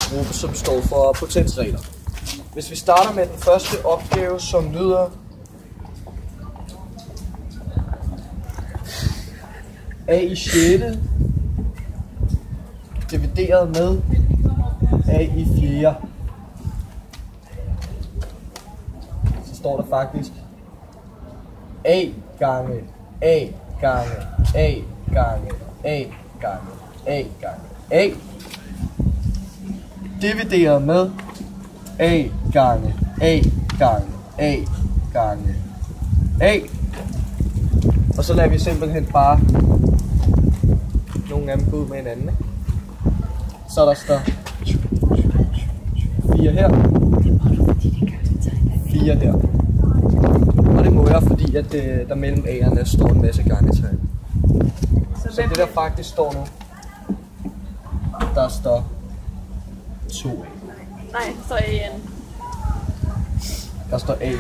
gruppe, som står for potensregler. Hvis vi starter med den første opgave, som lyder A i 6. divideret med A i 4. Så står der faktisk A gange A gange A gange A gange A gange A divideret med A gange A gange A gange A. Og så lader vi simpelthen bare nogle af dem gå ud med hinanden, ikke? Så der står 4 her, 4 her. Og det må jeg, fordi at der mellem A'erne står en masse gangetegn. Så det der faktisk står nu, der står 2. Nej, så AN. Der står AN.